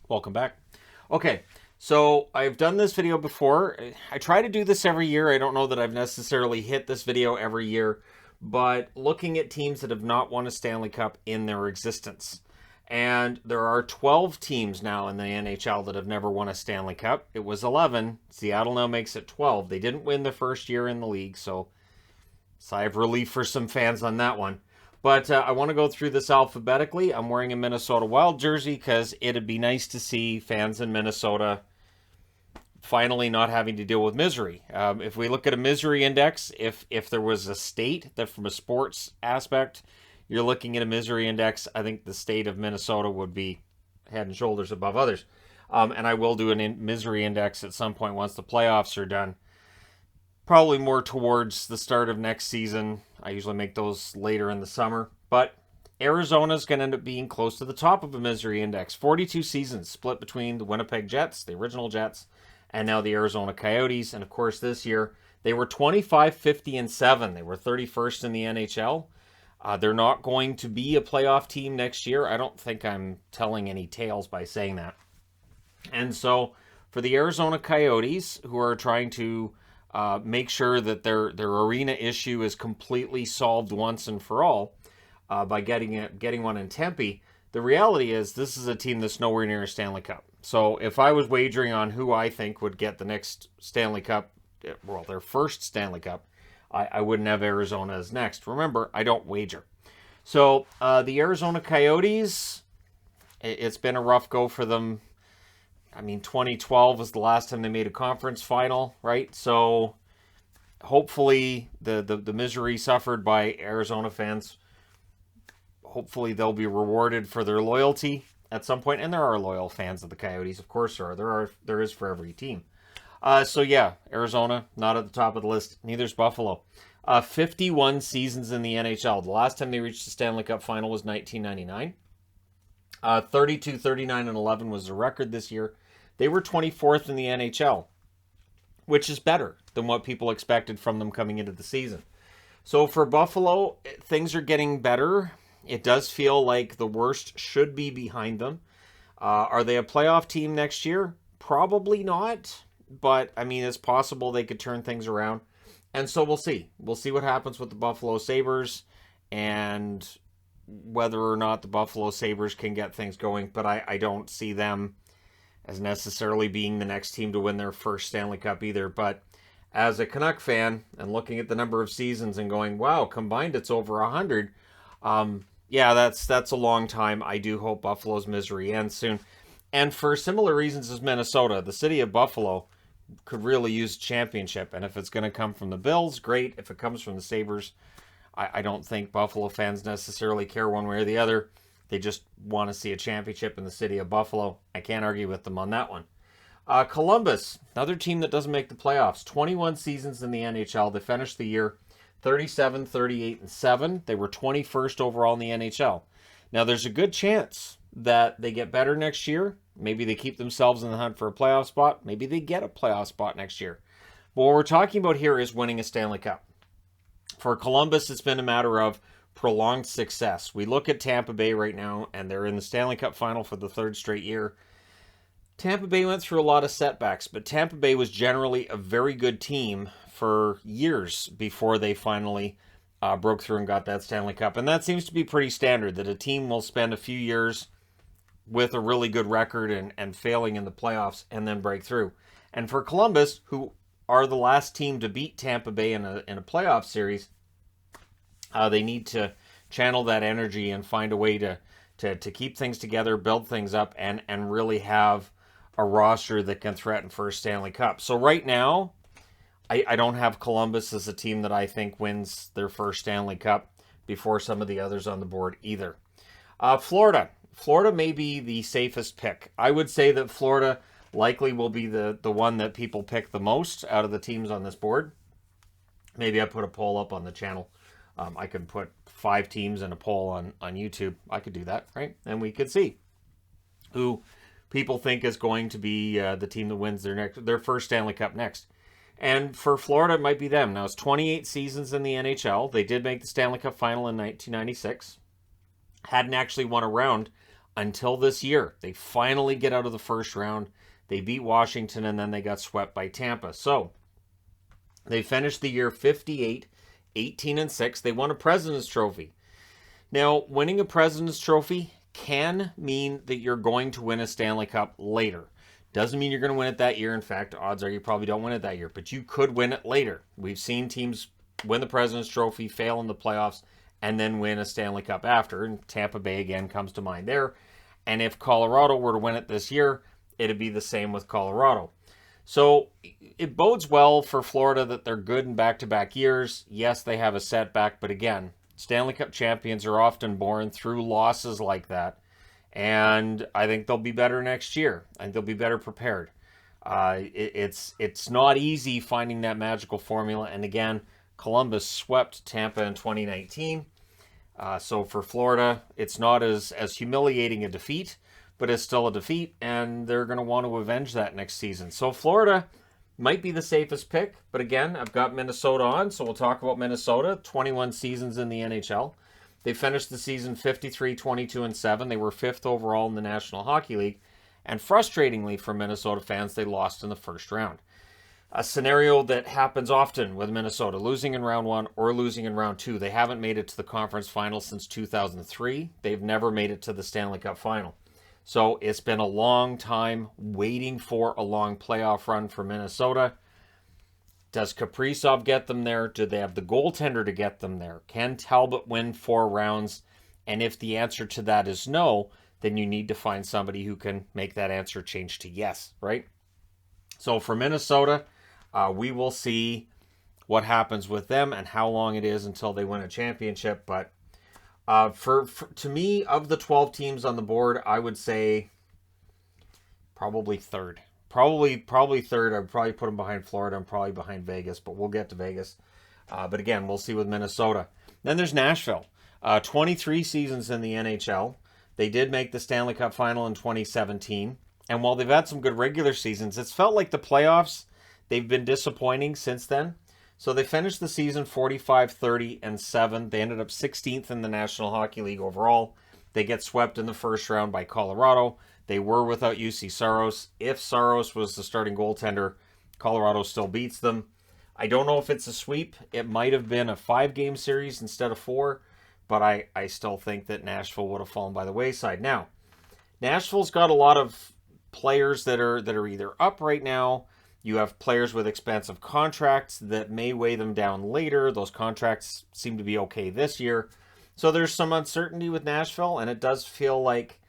Welcome back. Okay, so I've done this video before. I try to do this every year. I don't know that I've necessarily hit this video every year, but looking at teams that have not won a Stanley Cup in their existence. And there are 12 teams now in the NHL that have never won a Stanley Cup. It was 11. Seattle now makes it 12. They didn't win the first year in the league, so sigh of relief for some fans on that one. But I want to go through this alphabetically. I'm wearing a Minnesota Wild jersey because it'd be nice to see fans in Minnesota finally not having to deal with misery. If we look at a misery index, if there was a state that from a sports aspect, you're looking at a misery index, I think the state of Minnesota would be head and shoulders above others. And I will do a misery index at some point once the playoffs are done. Probably more towards the start of next season. I usually make those later in the summer. But Arizona's going to end up being close to the top of a misery index. 42 seasons split between the Winnipeg Jets, the original Jets, and now the Arizona Coyotes. And of course, this year, they were 25, 50, and 7. They were 31st in the NHL. They're not going to be a playoff team next year. I don't think I'm telling any tales by saying that. And so, for the Arizona Coyotes, who are trying to make sure that their arena issue is completely solved once and for all by getting one in Tempe. The reality is this is a team that's nowhere near a Stanley Cup. So if I was wagering on who I think would get the next Stanley Cup, well, their first Stanley Cup, I wouldn't have Arizona as next. Remember, I don't wager. So the Arizona Coyotes, it's been a rough go for them. I mean, 2012 was the last time they made a conference final, right? So hopefully the misery suffered by Arizona fans, hopefully they'll be rewarded for their loyalty at some point. And there are loyal fans of the Coyotes, of course there are. There is for every team. So yeah, Arizona, not at the top of the list. Neither is Buffalo. 51 seasons in the NHL. The last time they reached the Stanley Cup final was 1999. 32, 39, and 11 was the record this year. They were 24th in the NHL, which is better than what people expected from them coming into the season. So for Buffalo, things are getting better. It does feel like the worst should be behind them. Are they a playoff team next year? Probably not. But, I mean, it's possible they could turn things around. And so we'll see. We'll see what happens with the Buffalo Sabres and whether or not the Buffalo Sabres can get things going. But I don't see them as necessarily being the next team to win their first Stanley Cup either. But as a Canuck fan and looking at the number of seasons and going, wow, combined it's over 100. Yeah, that's a long time. I do hope Buffalo's misery ends soon. And for similar reasons as Minnesota, the city of Buffalo could really use a championship. And if it's going to come from the Bills, great. If it comes from the Sabres, I don't think Buffalo fans necessarily care one way or the other. They just want to see a championship in the city of Buffalo. I can't argue with them on that one. Columbus, another team that doesn't make the playoffs. 21 seasons in the NHL. They finished the year 37, 38, and 7. They were 21st overall in the NHL. Now, there's a good chance that they get better next year. Maybe they keep themselves in the hunt for a playoff spot. Maybe they get a playoff spot next year. But what we're talking about here is winning a Stanley Cup. For Columbus, it's been a matter of prolonged success. We look at Tampa Bay right now, and they're in the Stanley Cup final for the third straight year. Tampa Bay went through a lot of setbacks, but Tampa Bay was generally a very good team for years before they finally broke through and got that Stanley Cup. And that seems to be pretty standard, that a team will spend a few years with a really good record and failing in the playoffs and then break through. And for Columbus, who are the last team to beat Tampa Bay in a playoff series, they need to channel that energy and find a way to keep things together, build things up, and really have a roster that can threaten for a Stanley Cup. So right now, I don't have Columbus as a team that I think wins their first Stanley Cup before some of the others on the board either. Florida. Florida may be the safest pick. I would say that Florida likely will be the one that people pick the most out of the teams on this board. Maybe I put a poll up on the channel. I could put 5 teams in a poll on YouTube. I could do that, right? And we could see who people think is going to be the team that wins their first Stanley Cup next. And for Florida, it might be them. Now, it's 28 seasons in the NHL. They did make the Stanley Cup final in 1996. Hadn't actually won a round until this year. They finally get out of the first round. They beat Washington, and then they got swept by Tampa. So they finished the year 58, 18-6. They won a President's Trophy. Now, winning a President's Trophy can mean that you're going to win a Stanley Cup later. Doesn't mean you're going to win it that year. In fact, odds are you probably don't win it that year, but you could win it later. We've seen teams win the President's Trophy, fail in the playoffs, and then win a Stanley Cup after. And Tampa Bay again comes to mind there. And if Colorado were to win it this year, it'd be the same with Colorado. So it bodes well for Florida that they're good in back-to-back years. Yes, they have a setback, but again, Stanley Cup champions are often born through losses like that. And I think they'll be better next year. I think they'll be better prepared. It's not easy finding that magical formula. And again, Columbus swept Tampa in 2019. So for Florida, it's not as humiliating a defeat, but it's still a defeat, and they're going to want to avenge that next season. So Florida might be the safest pick, but again, I've got Minnesota on, so we'll talk about Minnesota. 21 seasons in the NHL. They finished the season 53, 22-7. They were 5th overall in the National Hockey League, and frustratingly for Minnesota fans, they lost in the first round. A scenario that happens often with Minnesota, losing in round 1 or losing in round 2. They haven't made it to the conference final since 2003. They've never made it to the Stanley Cup final. So it's been a long time waiting for a long playoff run for Minnesota. Does Kaprizov get them there? Do they have the goaltender to get them there? Can Talbot win 4 rounds? And if the answer to that is no, then you need to find somebody who can make that answer change to yes, right? So for Minnesota, we will see what happens with them and how long it is until they win a championship. But to me, of the 12 teams on the board, I would say probably third. Probably third. I would probably put them behind Florida and probably behind Vegas, but we'll get to Vegas. But again, we'll see with Minnesota. Then there's Nashville. 23 seasons in the NHL. They did make the Stanley Cup final in 2017. And while they've had some good regular seasons, it's felt like the playoffs, they've been disappointing since then. So they finished the season 45-30-7. They ended up 16th in the National Hockey League overall. They get swept in the first round by Colorado. They were without UC Saros. If Saros was the starting goaltender, Colorado still beats them. I don't know if it's a sweep. It might have been a 5-game series instead of 4, but I still think that Nashville would have fallen by the wayside. Now, Nashville's got a lot of players that are either up right now. You have players with expensive contracts that may weigh them down later. Those contracts seem to be okay this year. So there's some uncertainty with Nashville, and it does feel like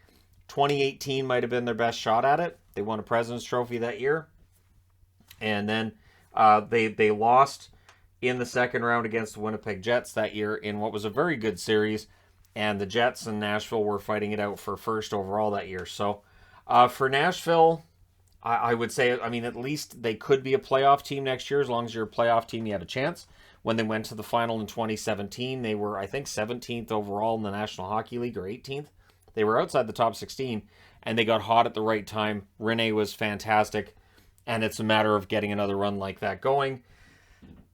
2018 might have been their best shot at it. They won a President's Trophy that year. And then they lost in the second round against the Winnipeg Jets that year in what was a very good series. And the Jets and Nashville were fighting it out for first overall that year. So for Nashville, I would say, I mean, at least they could be a playoff team next year. As long as you're a playoff team, you had a chance. When they went to the final in 2017, they were, I think, 17th overall in the National Hockey League, or 18th. They were outside the top 16, and they got hot at the right time. Rene was fantastic, and it's a matter of getting another run like that going.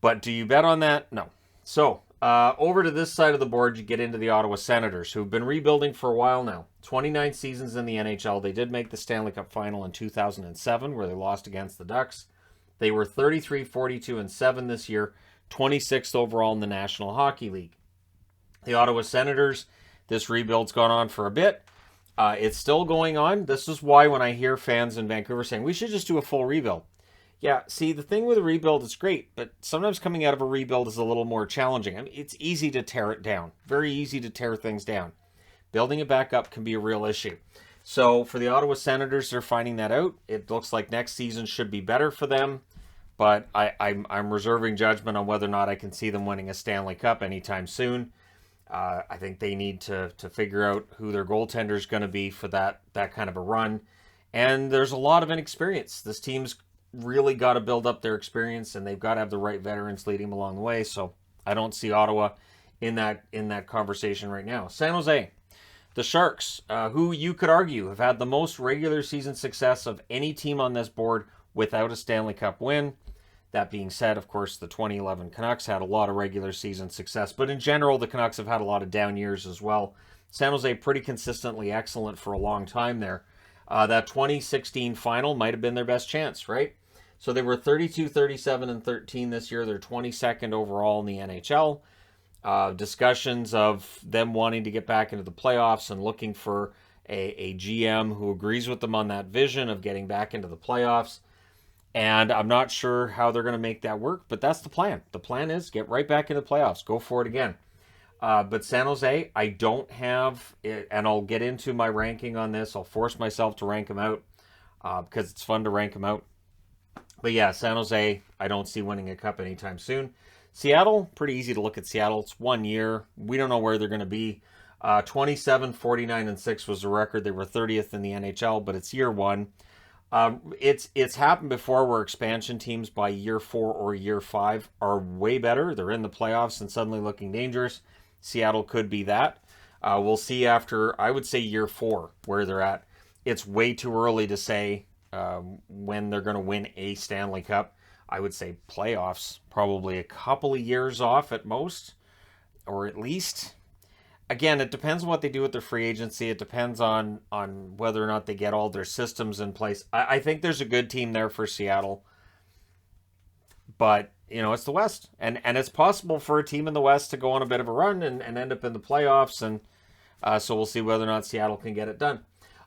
But do you bet on that? No. So, over to this side of the board, you get into the Ottawa Senators, who've been rebuilding for a while now. 29 seasons in the NHL. They did make the Stanley Cup final in 2007, where they lost against the Ducks. They were 33-42-7 this year, 26th overall in the National Hockey League. The Ottawa Senators, this rebuild's gone on for a bit. It's still going on. This is why when I hear fans in Vancouver saying, we should just do a full rebuild. Yeah, see, the thing with a rebuild is great, but sometimes coming out of a rebuild is a little more challenging. I mean, it's easy to tear it down. Very easy to tear things down. Building it back up can be a real issue. So for the Ottawa Senators, they're finding that out. It looks like next season should be better for them, but I'm reserving judgment on whether or not I can see them winning a Stanley Cup anytime soon. I think they need to figure out who their goaltender is going to be for that kind of a run. And there's a lot of inexperience. This team's really got to build up their experience, and they've got to have the right veterans leading them along the way. So I don't see Ottawa in that conversation right now. San Jose, the Sharks, who you could argue have had the most regular season success of any team on this board without a Stanley Cup win. That being said, of course, the 2011 Canucks had a lot of regular season success, but in general, the Canucks have had a lot of down years as well. San Jose pretty consistently excellent for a long time there. That 2016 final might have been their best chance, right? So they were 32, 37, and 13 this year. They're 22nd overall in the NHL. Discussions of them wanting to get back into the playoffs and looking for a GM who agrees with them on that vision of getting back into the playoffs. And I'm not sure how they're going to make that work, but that's the plan. The plan is get right back into the playoffs. Go for it again. But San Jose, I don't have, and I'll get into my ranking on this. I'll force myself to rank them out because it's fun to rank them out. But yeah, San Jose, I don't see winning a cup anytime soon. Seattle, pretty easy to look at Seattle. It's 1 year. We don't know where they're going to be. 27, 49, and 6 was the record. They were 30th in the NHL, but it's year one. It's happened before where expansion teams by year 4 or year 5 are way better. They're in the playoffs and suddenly looking dangerous. Seattle could be that. We'll see after, I would say, year 4 where they're at. It's way too early to say when they're going to win a Stanley Cup. I would say playoffs, probably a couple of years off at most, or at least. Again, it depends on what they do with their free agency. It depends on whether or not they get all their systems in place. I think there's a good team there for Seattle. But, you know, it's the West. And it's possible for a team in the West to go on a bit of a run and end up in the playoffs. And so we'll see whether or not Seattle can get it done.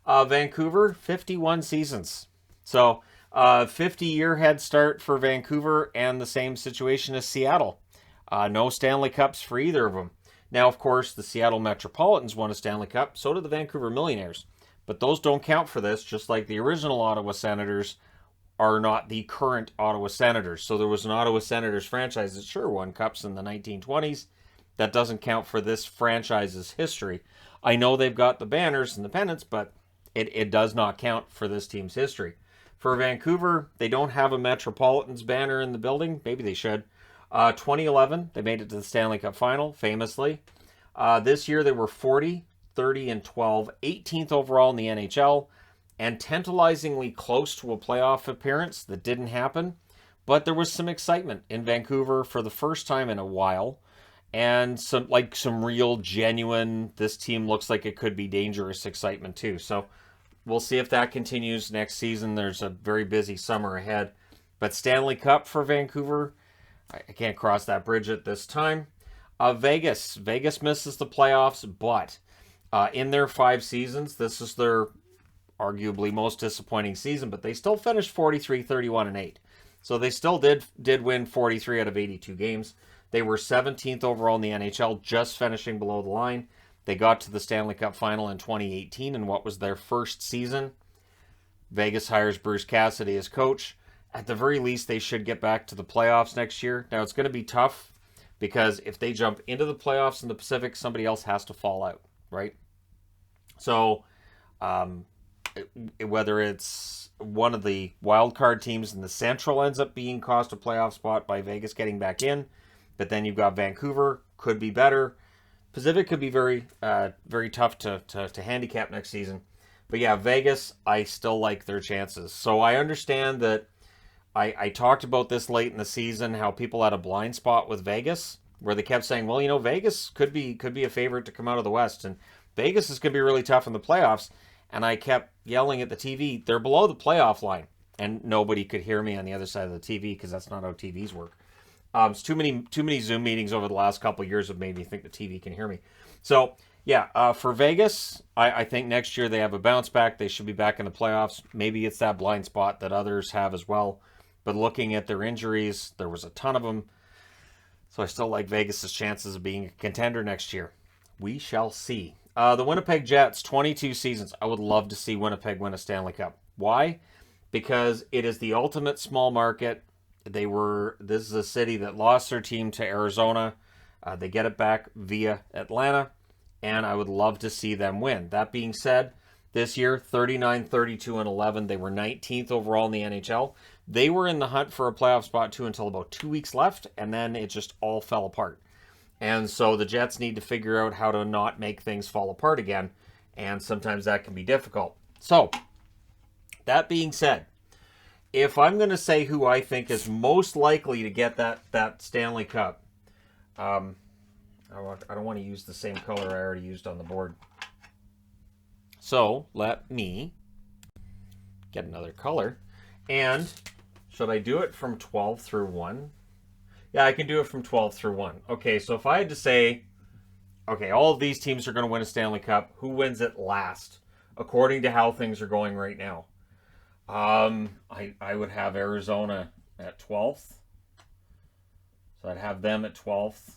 Vancouver, 51 seasons. So 50-year head start for Vancouver, and the same situation as Seattle. No Stanley Cups for either of them. Now, of course, the Seattle Metropolitans won a Stanley Cup. So did the Vancouver Millionaires. But those don't count for this, just like the original Ottawa Senators are not the current Ottawa Senators. So there was an Ottawa Senators franchise that sure won cups in the 1920s. That doesn't count for this franchise's history. I know they've got the banners and the pennants, but it does not count for this team's history. For Vancouver, they don't have a Metropolitans banner in the building. Maybe they should. 2011, they made it to the Stanley Cup final, famously. This year, they were 40, 30, and 12, 18th overall in the NHL, and tantalizingly close to a playoff appearance that didn't happen. But there was some excitement in Vancouver for the first time in a while, and some real genuine, this team looks like it could be dangerous excitement too. So we'll see if that continues next season. There's a very busy summer ahead. But Stanley Cup for Vancouver, I can't cross that bridge at this time. Vegas misses the playoffs, but in their 5 seasons, this is their arguably most disappointing season, but they still finished 43, 31, and 8. So they still did win 43 out of 82 games. They were 17th overall in the NHL, just finishing below the line. They got to the Stanley Cup final in 2018 in what was their first season. Vegas hires Bruce Cassidy as coach. At the very least, they should get back to the playoffs next year. Now, it's going to be tough because if they jump into the playoffs in the Pacific, somebody else has to fall out, right? So, whether it's one of the wild card teams in the Central ends up being cost a playoff spot by Vegas getting back in, but then you've got Vancouver, could be better. Pacific could be very, very tough to handicap next season. But yeah, Vegas, I still like their chances. So I understand that I talked about this late in the season, how people had a blind spot with Vegas, where they kept saying, well, you know, Vegas could be a favorite to come out of the West, and Vegas is going to be really tough in the playoffs. And I kept yelling at the TV, they're below the playoff line. And nobody could hear me on the other side of the TV because that's not how TVs work. It's too many Zoom meetings over the last couple of years have made me think the TV can hear me. So, yeah, for Vegas, I think next year they have a bounce back. They should be back in the playoffs. Maybe it's that blind spot that others have as well. But looking at their injuries, there was a ton of them. So I still like Vegas' chances of being a contender next year. We shall see. The Winnipeg Jets, 22 seasons. I would love to see Winnipeg win a Stanley Cup. Why? Because it is the ultimate small market. This is a city that lost their team to Arizona. They get it back via Atlanta, and I would love to see them win. That being said, this year, 39, 32, and 11. They were 19th overall in the NHL. They were in the hunt for a playoff spot, too, until about 2 weeks left, and then it just all fell apart. And so the Jets need to figure out how to not make things fall apart again, and sometimes that can be difficult. So, that being said, if I'm going to say who I think is most likely to get that Stanley Cup, I don't want to use the same color I already used on the board. So let me get another color. And should I do it from 12 through 1? Yeah, I can do it from 12 through 1. Okay, so if I had to say, okay, all of these teams are going to win a Stanley Cup, who wins it last, according to how things are going right now? I would have Arizona at 12th. So I'd have them at 12th.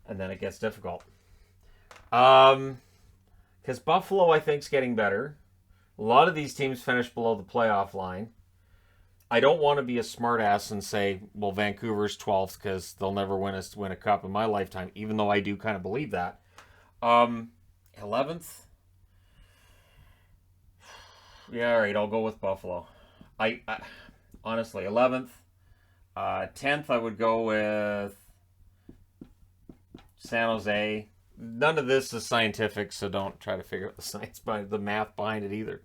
And then it gets difficult. Because Buffalo, I think, is getting better. A lot of these teams finish below the playoff line. I don't want to be a smartass and say, well, Vancouver's 12th because they'll never win a cup in my lifetime, even though I do kind of believe that. 11th? Yeah, all right, I'll go with Buffalo. I honestly, 11th. 10th, I would go with San Jose. None of this is scientific, so don't try to figure out the science behind the math behind it either.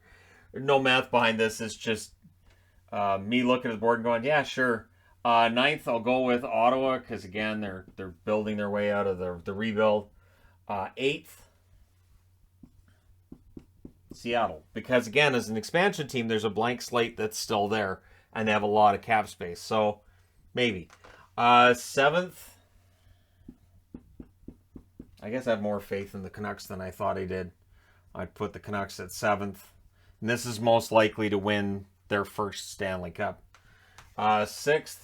There's no math behind this. It's just me looking at the board and going, yeah, sure. 9th, I'll go with Ottawa because again, they're building their way out of the rebuild. 8th, Seattle, because again, as an expansion team, there's a blank slate that's still there, and they have a lot of cap space. So maybe 7th. I guess I have more faith in the Canucks than I thought I did. I'd put the Canucks at 7th. And this is most likely to win their first Stanley Cup. 6th,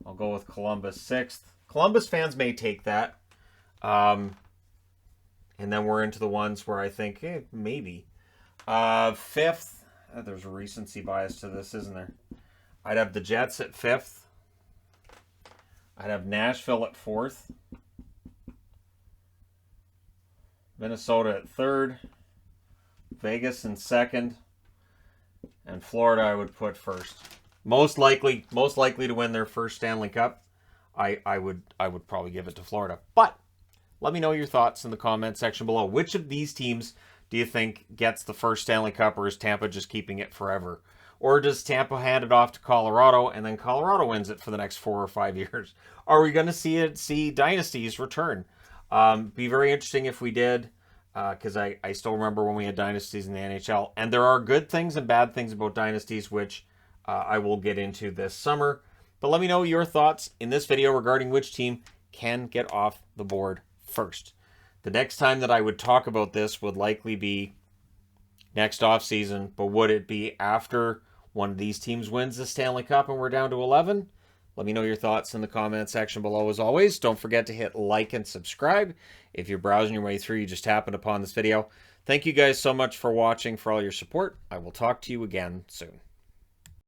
I'll go with Columbus. 6th. Columbus fans may take that. And then we're into the ones where I think, maybe. 5th, there's a recency bias to this, isn't there? I'd have the Jets at 5th. I'd have Nashville at 4th. Minnesota at 3rd. Vegas in 2nd. And Florida I would put 1st. Most likely to win their first Stanley Cup. I would probably give it to Florida. But let me know your thoughts in the comment section below. Which of these teams do you think gets the first Stanley Cup, or is Tampa just keeping it forever? Or does Tampa hand it off to Colorado and then Colorado wins it for the next 4 or 5 years? Are we going to see dynasties return? Be very interesting if we did, because I still remember when we had dynasties in the NHL. And there are good things and bad things about dynasties, which I will get into this summer. But let me know your thoughts in this video regarding which team can get off the board first. The next time that I would talk about this would likely be next offseason, but would it be after one of these teams wins the Stanley Cup and we're down to 11? Let me know your thoughts in the comment section below as always. Don't forget to hit like and subscribe. If you're browsing your way through, you just happened upon this video. Thank you guys so much for watching, for all your support. I will talk to you again soon.